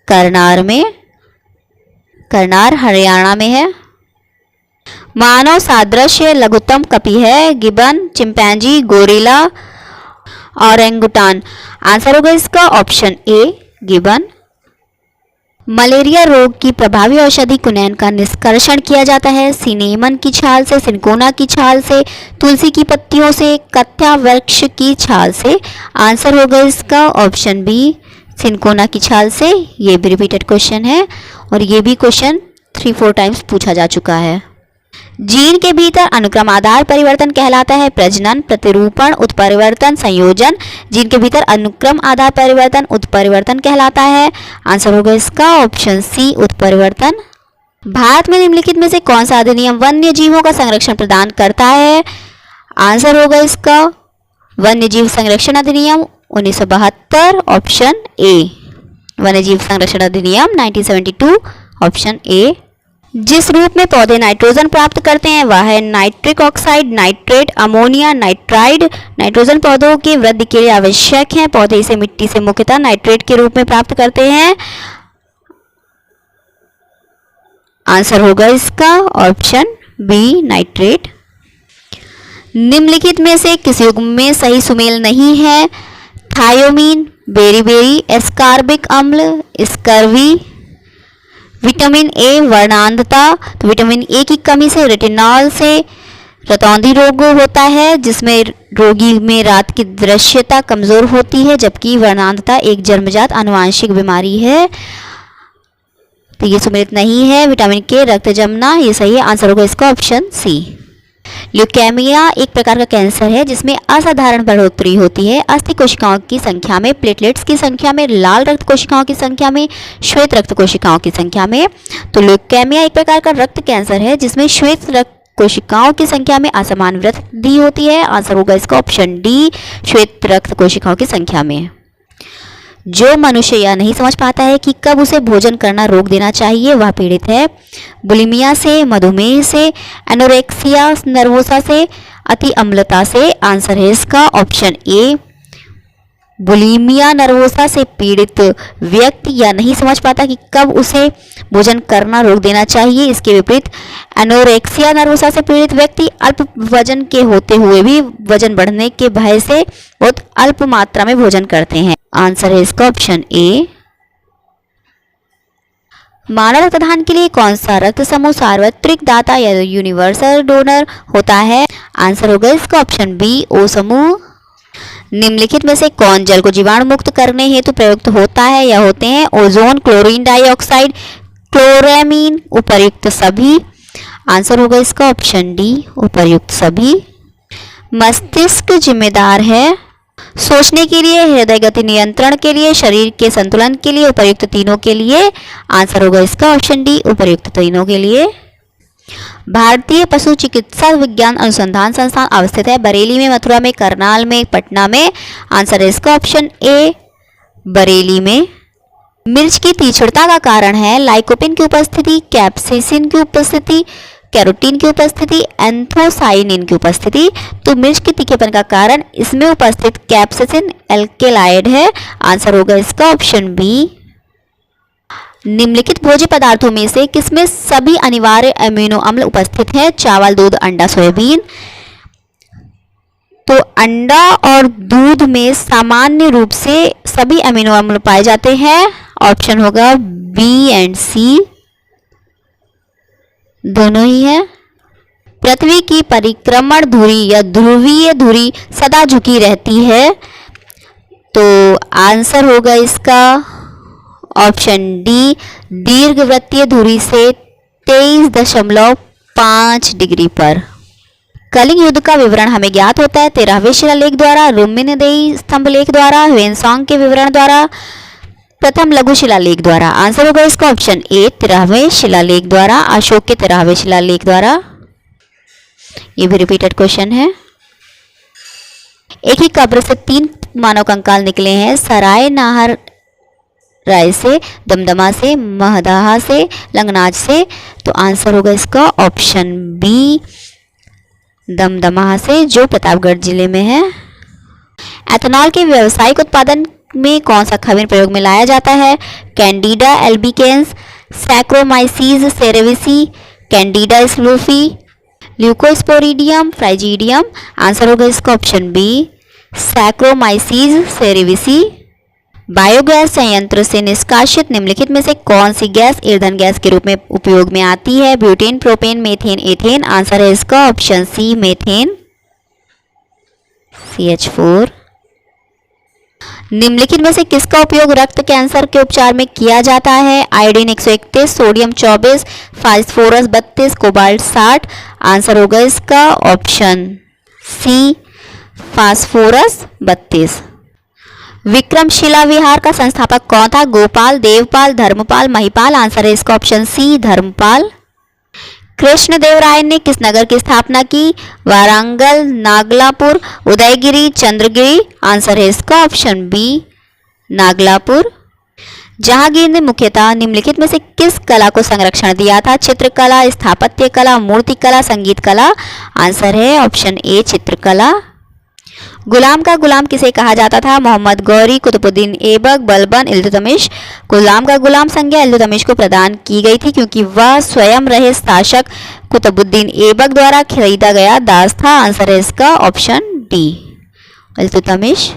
करनाल में। करनाल हरियाणा में है। मानव सादृश्य लघुत्तम कपि है गिबन, चिंपैंजी, गोरिल्ला, ओरेंगुटान। आंसर होगा इसका ऑप्शन ए गिबन। मलेरिया रोग की प्रभावी औषधि क्विनैन का निष्कर्षण किया जाता है सिनेमन की छाल से, सिनकोना की छाल से, तुलसी की पत्तियों से, कथ्या वृक्ष की छाल से। आंसर होगा इसका ऑप्शन बी सिनकोना की छाल से। ये भी रिपीटेड क्वेश्चन है और ये भी क्वेश्चन 3-4 टाइम्स पूछा जा चुका है। जीन के भीतर अनुक्रम आधार परिवर्तन कहलाता है प्रजनन, प्रतिरूपण, उत्परिवर्तन, संयोजन। जीन के भीतर अनुक्रम आधार परिवर्तन उत्परिवर्तन कहलाता है। आंसर होगा इसका ऑप्शन सी उत्परिवर्तन। भारत में निम्नलिखित में से कौन सा अधिनियम वन्य जीवों का संरक्षण प्रदान करता है? आंसर होगा इसका वन्य जीव संरक्षण अधिनियम 1972 ऑप्शन ए। वन्य जीव संरक्षण अधिनियम 1972 ऑप्शन ए। जिस रूप में पौधे नाइट्रोजन प्राप्त करते हैं वह है nitric oxide, nitrate, ammonia, nitride. Nitrogen पौधों की वृद्धि के लिए आवश्यक है। पौधे इसे मिट्टी से मुख्यतः नाइट्रेट के रूप में प्राप्त करते हैं। आंसर होगा इसका ऑप्शन बी नाइट्रेट। निम्नलिखित में से किस युग्म में सही सुमेल नहीं है? थायोमीन, बेरीबेरी, एस्कार्बिक अम्ल, स्कर्वी। विटामिन ए वर्णांधता, तो विटामिन ए की कमी से रेटिनॉल से रतौंधी रोग होता है जिसमें रोगी में रात की दृश्यता कमजोर होती है, जबकि वर्णांधता एक जन्मजात आनुवांशिक बीमारी है। तो ये सुमेलित नहीं है। विटामिन के रक्त जमना ये सही है। आंसर होगा इसका ऑप्शन सी। ल्यूकेमिया एक प्रकार का कैंसर है जिसमें असाधारण बढ़ोतरी होती है अस्थि कोशिकाओं की संख्या में, प्लेटलेट्स की संख्या में, लाल रक्त कोशिकाओं की संख्या में, श्वेत रक्त कोशिकाओं की संख्या में। तो ल्यूकेमिया एक प्रकार का रक्त कैंसर है जिसमें श्वेत रक्त कोशिकाओं की संख्या में असमान वृद्धि होती है। आंसर होगा इसका ऑप्शन डी, श्वेत रक्त कोशिकाओं की संख्या में। जो मनुष्य यह नहीं समझ पाता है कि कब उसे भोजन करना रोक देना चाहिए वह पीड़ित है बुलिमिया से, मधुमेह से, एनोरेक्सिया नर्वोसा से, अति अम्लता से। आंसर है इसका ऑप्शन ए, बुलिमिया नर्वोसा से पीड़ित व्यक्ति यह नहीं समझ पाता कि कब उसे भोजन करना रोक देना चाहिए। इसके विपरीत एनोरेक्सिया नर्वोसा से पीड़ित व्यक्ति अल्प वजन के होते हुए भी वजन बढ़ने के भय से बहुत अल्प मात्रा में भोजन करते हैं। आंसर है इसका ऑप्शन ए। मानव रक्तदान के लिए कौन सा रक्त समूह सार्वत्रिक दाता या यूनिवर्सल डोनर होता है? आंसर होगा इसका ऑप्शन बी, ओ समूह। निम्नलिखित में से कौन जल को जीवाणु मुक्त करने हेतु प्रयुक्त होता है या होते हैं? ओजोन, क्लोरीन डाइऑक्साइड, क्लोरामीन, उपर्युक्त सभी। आंसर होगा इसका ऑप्शन डी, उपर्युक्त सभी। मस्तिष्क जिम्मेदार है सोचने के लिए, हृदय गति नियंत्रण के लिए, शरीर के संतुलन के लिए, उपर्युक्त तीनों के लिए। आंसर होगा इसका ऑप्शन डी, उपर्युक्त तीनों के लिए। भारतीय पशु चिकित्सा विज्ञान अनुसंधान संस्थान अवस्थित है बरेली में, मथुरा में, करनाल में, पटना में। आंसर है इसका ऑप्शन ए, बरेली में। मिर्च की तीक्ष्णता का कारण है लाइकोपिन की उपस्थिति, कैप्सेसिन की उपस्थिति, कैरोटीन की उपस्थिति, एंथोसाइनिन की उपस्थिति। तो मिर्च के तीखेपन का कारण इसमें उपस्थित कैप्सेसिन एल्केलाइड है। आंसर होगा इसका ऑप्शन बी। निम्नलिखित भोज्य पदार्थों में से किसमें सभी अनिवार्य अमीनो अम्ल उपस्थित हैं? चावल, दूध, अंडा, सोयाबीन। तो अंडा और दूध में सामान्य रूप से सभी अमीनो अम्ल पाए जाते हैं। ऑप्शन होगा बी एंड सी, दोनों ही है। पृथ्वी की परिक्रमण धुरी या ध्रुवीय धुरी सदा झुकी रहती है। तो आंसर होगा इसका ऑप्शन डी, दीर्घवृत्तीय धुरी से 23.5 डिग्री पर। कलिंग युद्ध का विवरण हमें ज्ञात होता है 13वें शिलालेख द्वारा, रुम्मिनदेई स्तंभ लेख द्वारा, ह्वेनसांग के विवरण द्वारा, प्रथम लघु शिलालेख द्वारा। आंसर होगा इसका ऑप्शन ए, 13वें शिलालेख द्वारा, अशोक के 13वें शिलालेख द्वारा। ये भी रिपीटेड क्वेश्चन है। एक ही कब्र से 3 मानव कंकाल निकले हैं, सराय नाहर राय से, दमदमा से, महदाहा से, लंगनाज से। तो आंसर होगा इसका ऑप्शन बी, दमदमा से, जो प्रतापगढ़ जिले में है। एथेनॉल के व्यावसायिक उत्पादन में कौन सा खमीर प्रयोग में लाया जाता है? Candida albicans, Saccharomyces cerevisiae, Candida स्लूफी, ल्यूकोस्पोरिडियम, फ्राइजीडियम। आंसर होगा इसका option B, Saccharomyces cerevisiae. Biogas संयंत्र से निष्कासित निम्नलिखित में से कौन सी गैस ईंधन गैस के रूप में उपयोग में आती है? Butane, propane, methane, ethane. Answer है इसका ऑप्शन सी, मीथेन, CH4। निम्नलिखित में से किसका उपयोग रक्त कैंसर के उपचार में किया जाता है? Iodine 131, sodium 24, phosphorus 32, cobalt 60। Answer होगा इसका ऑप्शन सी, फास्फोरस 32। विक्रमशिला विहार का संस्थापक कौन था? गोपाल, देवपाल, धर्मपाल, महिपाल। आंसर है इसका ऑप्शन सी, धर्मपाल। कृष्णदेवराय ने किस नगर की स्थापना की? वारंगल, नागलापुर, उदयगिरी, चंद्रगिरी। आंसर है इसका ऑप्शन बी, नागलापुर। जहांगीर ने मुख्यतः निम्नलिखित में से किस कला को संरक्षण दिया था? चित्रकला, स्थापत्य कला, मूर्तिकला, संगीत कला। आंसर है ऑप्शन ए, चित्रकला। गुलाम का गुलाम किसे कहा जाता था? मोहम्मद गौरी, कुतुबुद्दीन ऐबक, बलबन, इल्तुतमिश। गुलाम का गुलाम संज्ञा इल्तुतमिश को प्रदान की गई थी क्योंकि वह स्वयं रहे शासक कुतुबुद्दीन ऐबक द्वारा खरीदा गया दास था। आंसर है इसका ऑप्शन डी, इल्तुतमिश।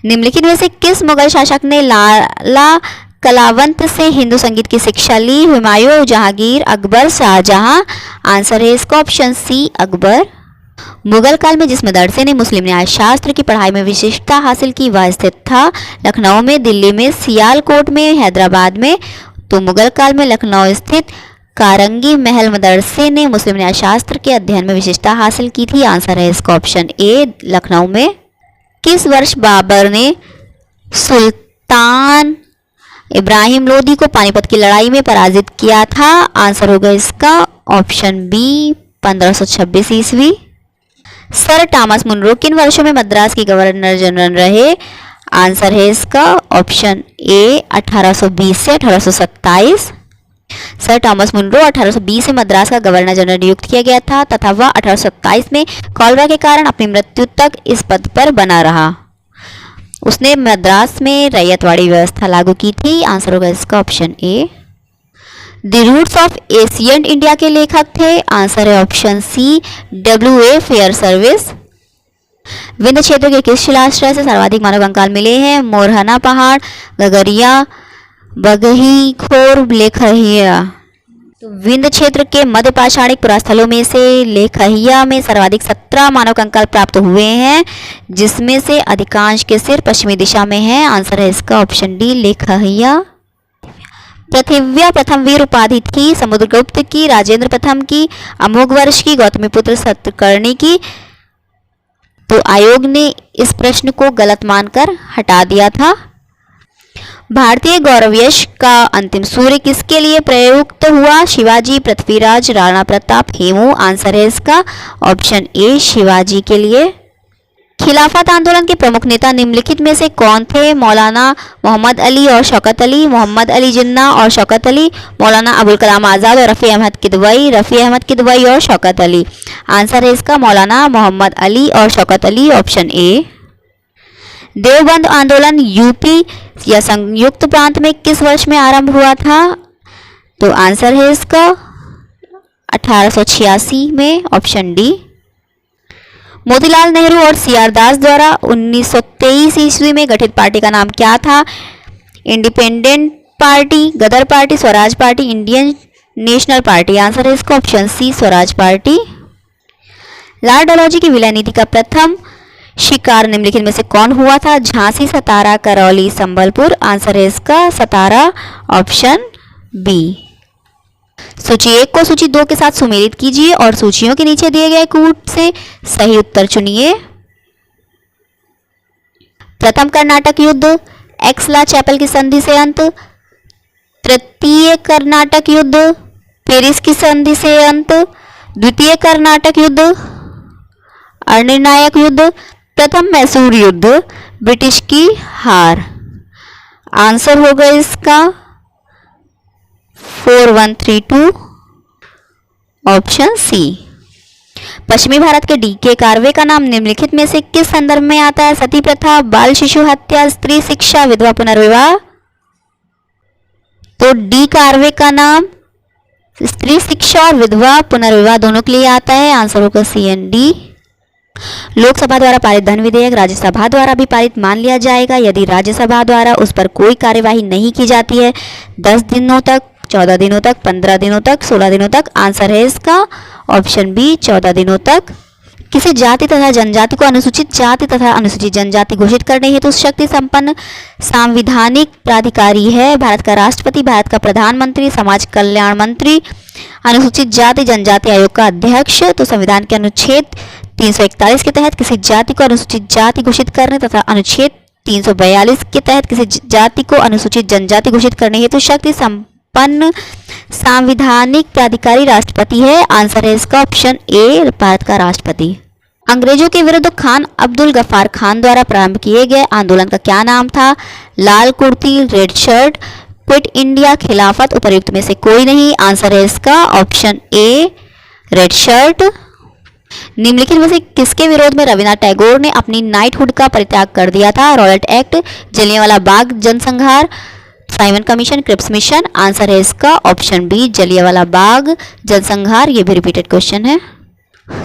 निम्नलिखित में से किस मुगल शासक ने लाला कलावंत से हिंदू संगीत की शिक्षा ली? हुमायूं, जहांगीर, अकबर, शाहजहां। आंसर है इसका ऑप्शन सी, अकबर। मुगल काल में जिस मदरसे ने मुस्लिम न्याय शास्त्र की पढ़ाई में विशिष्टता हासिल की वह स्थित था लखनऊ में, दिल्ली में, सियालकोट में, हैदराबाद में। तो मुगल काल में लखनऊ स्थित कारंगी महल मदरसे ने मुस्लिम न्यायशास्त्र के अध्ययन में विशेषता हासिल की थी? आंसर है इसका ऑप्शन ए, लखनऊ में। किस वर्ष बाबर ने सुल्तान इब्राहिम लोदी को पानीपत की लड़ाई में पराजित किया था? आंसर होगा इसका ऑप्शन बी, 1526 ईस्वी। सर थॉमस मुनरो किन वर्षों में मद्रास की गवर्नर जनरल रहे? आंसर है इसका ऑप्शन ए, 1820 से 1827। सर थॉमस मुनरो 1820 में मद्रास का गवर्नर जनरल नियुक्त किया गया था तथा वह 1827 में कॉलरा के कारण अपनी मृत्यु तक इस पद पर बना रहा। उसने मद्रास में रैयतवाड़ी व्यवस्था लागू की थी। आंसर होगा इसका option A. The roots of ancient India के लेखक थे? आंसर है option C, W.A. Fairservis. Vindhya क्षेत्र के किस शिलाश्रय से सर्वाधिक मानव कंकाल मिले हैं? मोरहना पहाड़, गगरिया, बगही खोर, लेखहिया। तो विंध्य क्षेत्र के मध्य पाषाणिक पुरास्थलों में से लेखहिया में सर्वाधिक 17 मानव कंकाल प्राप्त हुए हैं, जिसमें से अधिकांश के सिर पश्चिमी दिशा में हैं। आंसर है इसका ऑप्शन डी, लेखहिया। पृथिव्या प्रथम वीर उपाधि थी? समुद्रगुप्त की, राजेंद्र प्रथम की, अमोघवर्ष की, गौतमीपुत्र सतकर्णी की? तो आयोग ने इस प्रश्न को गलत मानकर हटा दिया था। भारतीय गौरवयश का अंतिम सूर्य किसके लिए प्रयुक्त हुआ? शिवाजी, पृथ्वीराज, राणा प्रताप, हेमू। आंसर है इसका ऑप्शन ए, शिवाजी के लिए। खिलाफत आंदोलन के प्रमुख नेता निम्नलिखित में से कौन थे? मौलाना मोहम्मद अली और शौकत अली, मोहम्मद अली जिन्ना और शौकत अली, मौलाना अबुल कलाम आज़ाद और रफ़ी अहमद किदवई, रफ़ी अहमद किदवई और शौकत अली। आंसर है इसका मौलाना मोहम्मद अली और शौकत अली, ऑप्शन ए। देवबंद आंदोलन यूपी या संयुक्त प्रांत में किस वर्ष में आरंभ हुआ था? तो आंसर है इसका 1886 में, ऑप्शन डी। मोतीलाल नेहरू और C.R. दास द्वारा 1923 ईस्वी में गठित पार्टी का नाम क्या था? Independent party, Ghadar party, Swaraj party, Indian national party. Answer है इसका option C, Swaraj party. Lord Dalhousie की विलय नीति का प्रथम शिकार निम्नलिखित में से कौन हुआ था? झांसी, सतारा, करौली, संबलपुर। आंसर है इसका सतारा, ऑप्शन बी। सूची 1 को सूची 2 के साथ सुमेलित कीजिए और सूचियों के नीचे दिए गए कूट से सही उत्तर चुनिए। प्रथम कर्नाटक युद्ध, एक्सला चैपल की संधि से अंत। तृतीय कर्नाटक युद्ध, पेरिस की संधि से अंत। द्वितीय कर्नाटक युद्ध, अनिर्णायक युद्ध। प्रथम मैसूर युद्ध, ब्रिटिश की हार। आंसर होगा इसका 4132, ऑप्शन सी। पश्चिमी भारत के D.K. कार्वे का नाम निम्नलिखित में से किस संदर्भ में आता है? सती प्रथा, बाल शिशु हत्या, स्त्री शिक्षा, विधवा पुनर्विवाह। तो D. कार्वे का नाम स्त्री शिक्षा और विधवा पुनर्विवाह दोनों के लिए आता है। आंसर होगा CND। लोकसभा द्वारा पारित धन विधेयक राज्यसभा द्वारा भी पारित मान लिया जाएगा यदि राज्यसभा द्वारा उस पर कोई कार्यवाही नहीं की जाती है 10 दिनों तक, 14 दिनों तक, 15 दिनों तक, 16 दिनों तक। आंसर है इसका ऑप्शन बी, 14 दिनों तक। किसी जाति तथा जनजाति को अनुसूचित जाति तथा अनुसूचित जनजाति घोषित करने हेतु शक्ति संपन्न सांविधानिक प्राधिकारी है? भारत का राष्ट्रपति, भारत का प्रधानमंत्री, समाज कल्याण मंत्री, अनुसूचित जाति जनजाति आयोग का अध्यक्ष। तो संविधान के अनुच्छेद 341 के तहत किसी जाति को अनुसूचित जाति घोषित करने तथा अनुच्छेद 342 के तहत किसी जाति को अनुसूचित जनजाति घोषित करने हेतु शक्ति संपन्न सांविधानिक प्राधिकारी राष्ट्रपति है। आंसर है इसका ऑप्शन ए, भारत का राष्ट्रपति। अंग्रेजों के विरुद्ध खान अब्दुल गफ्फार खान द्वारा प्रारंभ किए गए आंदोलन का क्या नाम था? Lal Kurti, red shirt, quit India, Khilafat. उपर्युक्त में से कोई नहीं। आंसर है इसका ऑप्शन ए, रेड शर्ट। निम्नलिखित में से किसके विरोध में रविन्द्रनाथ टैगोर ने अपनी नाइटहुड का परित्याग कर दिया था? रॉयलेट एक्ट, जलियांवाला बाग जनसंहार, Simon commission, Cripps mission. Answer है इसका ऑप्शन बी, जलियांवाला बाग जनसंहार। ये भी रिपीटेड क्वेश्चन है।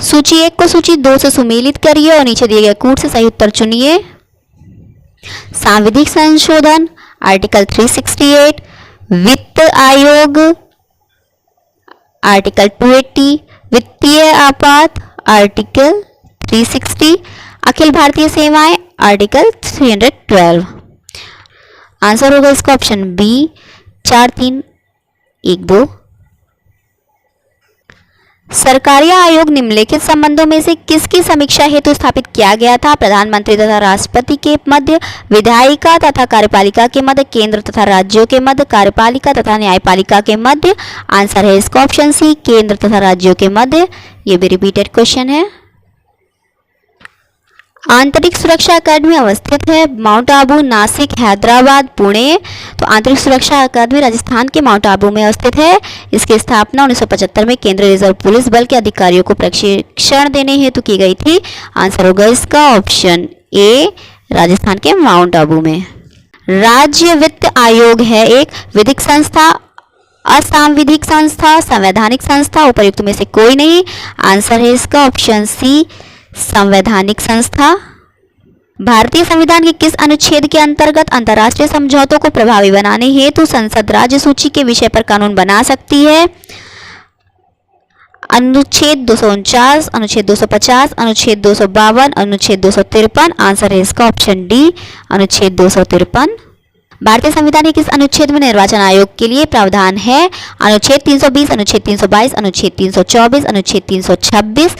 सूची 1 को सूची 2 से सुमेलित करिए और नीचे दिए गए कूट से सही उत्तर चुनिए। सांविधिक संशोधन, आर्टिकल 368, वित्त आयोग, आर्टिकल 280, वित्तीय आपात, आर्टिकल 360, अखिल भारतीय सेवाएं, आर्टिकल 312। आंसर होगा इसका ऑप्शन बी, 4, 3, 1, 2। सरकारी आयोग निम्नलिखित संबंधों में से किसकी समीक्षा हेतु स्थापित किया गया था? प्रधानमंत्री तथा राष्ट्रपति के मध्य, विधायिका तथा कार्यपालिका के मध्य, केंद्र तथा राज्यों के मध्य, कार्यपालिका तथा न्यायपालिका के मध्य। आंसर है इसका ऑप्शन सी, केंद्र तथा राज्यों के मध्य। ये भी रिपीटेड क्वेश्चन है। आंतरिक सुरक्षा अकादमी अवस्थित है माउंट आबू, नासिक, हैदराबाद, पुणे। तो आंतरिक सुरक्षा अकादमी राजस्थान के माउंट आबू में अवस्थित है। इसकी स्थापना 1975 में केंद्रीय रिजर्व पुलिस बल के अधिकारियों को प्रशिक्षण देने हेतु की गई थी। आंसर होगा इसका ऑप्शन ए, राजस्थान के माउंट आबू में। राज्य वित्त आयोग है एक विधिक संस्था, असंवैधानिक संस्था, संवैधानिक संस्था, उपर्युक्त में से कोई नहीं। आंसर है इसका ऑप्शन सी, संवैधानिक संस्था। भारतीय संविधान के किस अनुच्छेद के अंतर्गत अंतर्राष्ट्रीय समझौतों को प्रभावी बनाने हेतु संसद राज्य सूची के विषय पर कानून बना सकती है? अनुच्छेद 249, अनुच्छेद 250, अनुच्छेद 252, अनुच्छेद 253। आंसर है इसका ऑप्शन डी, अनुच्छेद 253। भारतीय संविधान के किस अनुच्छेद में निर्वाचन आयोग के लिए प्रावधान है? अनुच्छेद 320, अनुच्छेद 322, अनुच्छेद 324, अनुच्छेद 326।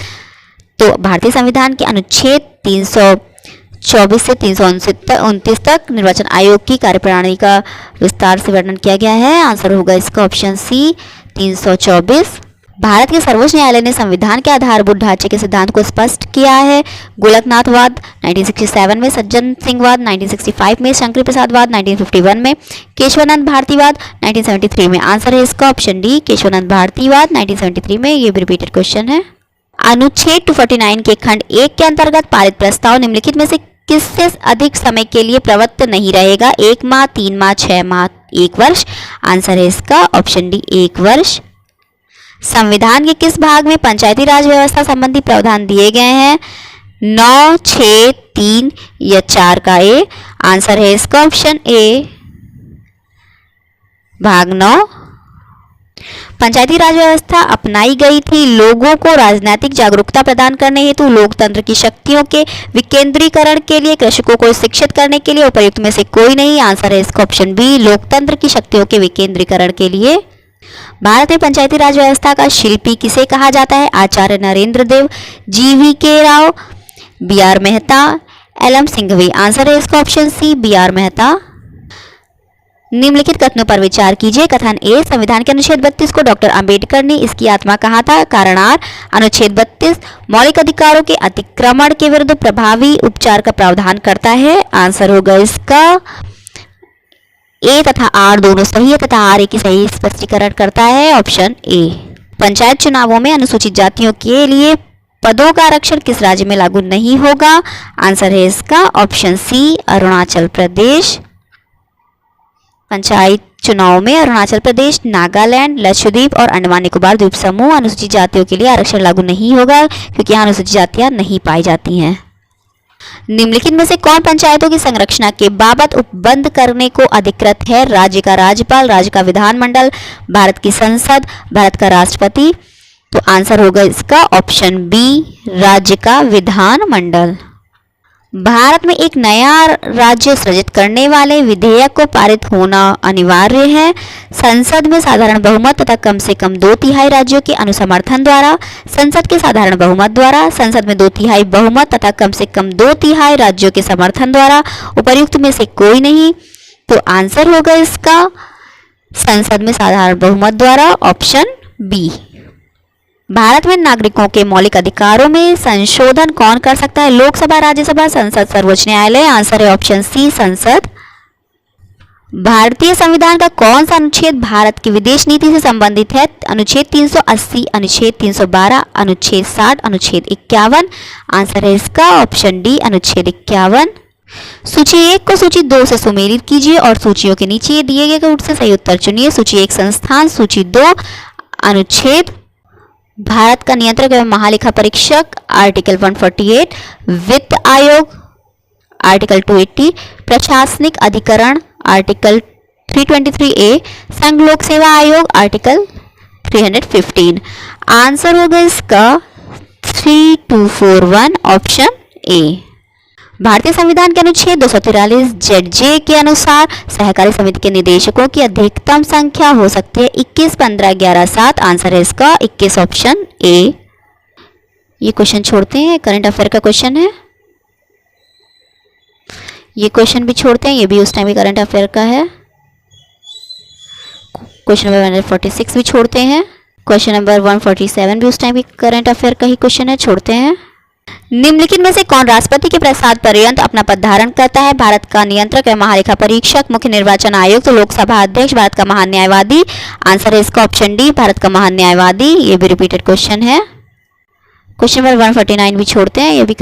तो भारतीय संविधान के अनुच्छेद 324 से 329 तक निर्वाचन आयोग की कार्यप्रणाली का विस्तार से वर्णन किया गया है। आंसर होगा इसका ऑप्शन सी, 324। भारत के सर्वोच्च न्यायालय ने संविधान के आधारभूत ढांचे के सिद्धांत को स्पष्ट किया है। गोलकनाथवाद 1967 में, सज्जन सिंहवाद 1965 में, शंकर प्रसादवाद 1951 में, केशवानंद भारतीवाद 1973 में। आंसर है इसका ऑप्शन डी, केशवानंद भारतीवाद 1973 में। ये भी रिपीटेड क्वेश्चन है। अनुच्छेद 249 के खंड 1 के अंतर्गत पारित प्रस्ताव निम्नलिखित में से किससे अधिक समय के लिए प्रवृत्त नहीं रहेगा? 1 माह, 3 माह, 6 माह, 1 वर्ष। आंसर है इसका ऑप्शन डी, 1 वर्ष। संविधान के किस भाग में पंचायती राज व्यवस्था संबंधी प्रावधान दिए गए हैं? 9, 6, 3 या 4 का ए। आंसर है इसका ऑप्शन ए, भाग 9। पंचायती राज व्यवस्था अपनाई गई थी लोगों को राजनीतिक जागरूकता प्रदान करने हेतु, लोकतंत्र की शक्तियों के विकेंद्रीकरण के लिए, कृषकों को शिक्षित करने के लिए। उपर्युक्त में से कोई नहीं। आंसर है इसका ऑप्शन बी, लोकतंत्र की शक्तियों के विकेंद्रीकरण के लिए। भारत में पंचायती राज व्यवस्था का शिल्पी किसे कहा जाता है? आचार्य नरेंद्र देव, GVK Rao, BR Mehta, LM Singhvi. Answer है इसका ऑप्शन सी, BR मेहता। निम्नलिखित कथनों पर विचार कीजिए। कथन ए, संविधान के अनुच्छेद 32 को डॉक्टर अंबेडकर ने इसकी आत्मा कहा था। कारण आर, अनुच्छेद 32 मौलिक अधिकारों के अतिक्रमण के विरुद्ध प्रभावी उपचार का प्रावधान करता है। आंसर होगा इसका ए तथा आर दोनों सही है तथा आर एक ही सही स्पष्टीकरण करता है, ऑप्शन ए। पंचायत चुनावों में अनुसूचित जातियों के लिए पदों का आरक्षण किस राज्य में लागू नहीं होगा? आंसर है इसका ऑप्शन सी, अरुणाचल प्रदेश। पंचायत चुनाव में अरुणाचल प्रदेश, नागालैंड, लक्षद्वीप और अंडमान निकोबार द्वीप समूह अनुसूचित जातियों के लिए आरक्षण लागू नहीं होगा क्योंकि यहाँ अनुसूचित जातियां नहीं पाई जाती हैं। निम्नलिखित में से कौन पंचायतों की संरचना के बाबत उपबंध करने को अधिकृत है? राज्य का राज्यपाल, राज्य का विधानमंडल, भारत की संसद, भारत का राष्ट्रपति। तो आंसर होगा इसका ऑप्शन बी, राज्य का विधानमंडल। भारत में एक नया राज्य सृजित करने वाले विधेयक को पारित होना अनिवार्य है। संसद में साधारण बहुमत तथा कम से कम 2/3 राज्यों के अनुसमर्थन द्वारा, संसद के साधारण बहुमत द्वारा, संसद में 2/3 बहुमत तथा कम से कम 2/3 राज्यों के समर्थन द्वारा। उपर्युक्त में से कोई नहीं। तो आंसर होगा इसका संसद में साधारण बहुमत द्वारा, ऑप्शन बी। भारत में नागरिकों के मौलिक अधिकारों में संशोधन कौन कर सकता है? लोकसभा, राज्यसभा, संसद, सर्वोच्च न्यायालय। आंसर है ऑप्शन सी, संसद। भारतीय संविधान का कौन सा अनुच्छेद भारत की विदेश नीति से संबंधित है? अनुच्छेद 380, अनुच्छेद 312, अनुच्छेद 60, अनुच्छेद 51। आंसर है इसका ऑप्शन डी, अनुच्छेद 51। सूची 1 को सूची 2 से सुमेलित कीजिए और सूचियों के नीचे दिए गए रूट से सही उत्तर चुनिए। सूची 1 संस्थान, सूची 2 अनुच्छेद, भारत का नियंत्रक एवं महालेखा परीक्षक आर्टिकल 148, वित्त आयोग आर्टिकल 280, प्रशासनिक अधिकरण आर्टिकल 323A, संघ लोक सेवा आयोग आर्टिकल 315। आंसर होगा इसका 3241, ऑप्शन ए। भारतीय संविधान के अनुच्छेद 243 ZJ के अनुसार सहकारी समिति के निदेशकों की अधिकतम संख्या हो सकती है 21, 15, 11, 7। आंसर है इसका 21, ऑप्शन ए। ये क्वेश्चन छोड़ते हैं, करंट अफेयर का क्वेश्चन है। ये क्वेश्चन भी छोड़ते हैं, ये भी उस टाइम भी करंट अफेयर का है। क्वेश्चन नंबर 146 भी छोड़ते हैं। क्वेश्चन नंबर 147 भी उस टाइम भी करंट अफेयर का ही क्वेश्चन है, छोड़ते हैं। निम्नलिखित में से कौन राष्ट्रपति के प्रसाद पर्यंत अपना पद धारण करता है? भारत का नियंत्रक या महालेखा परीक्षक, मुख्य निर्वाचन आयुक्त, लोकसभा अध्यक्ष, भारत का महान न्यायवादी। आंसर है इसका ऑप्शन डी, भारत का महान न्यायवादी। ये भी रिपीटेड क्वेश्चन है। क्वेश्चन नंबर 149 भी छोड़ते हैं, ये भी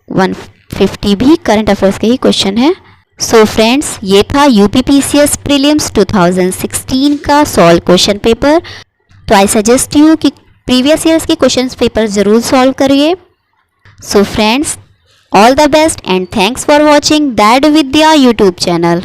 150 भी करंट अफेयर्स के ही क्वेश्चन है। सो फ्रेंड्स, ये था यूपीपीसीएस प्रीलिम्स 2016 का सॉल्व क्वेश्चन पेपर। तो आई सजेस्ट यू कि प्रीवियस ईयर्स के क्वेश्चन पेपर जरूर सॉल्व करिए। So friends, all the best and thanks for watching Dad Vidya YouTube channel.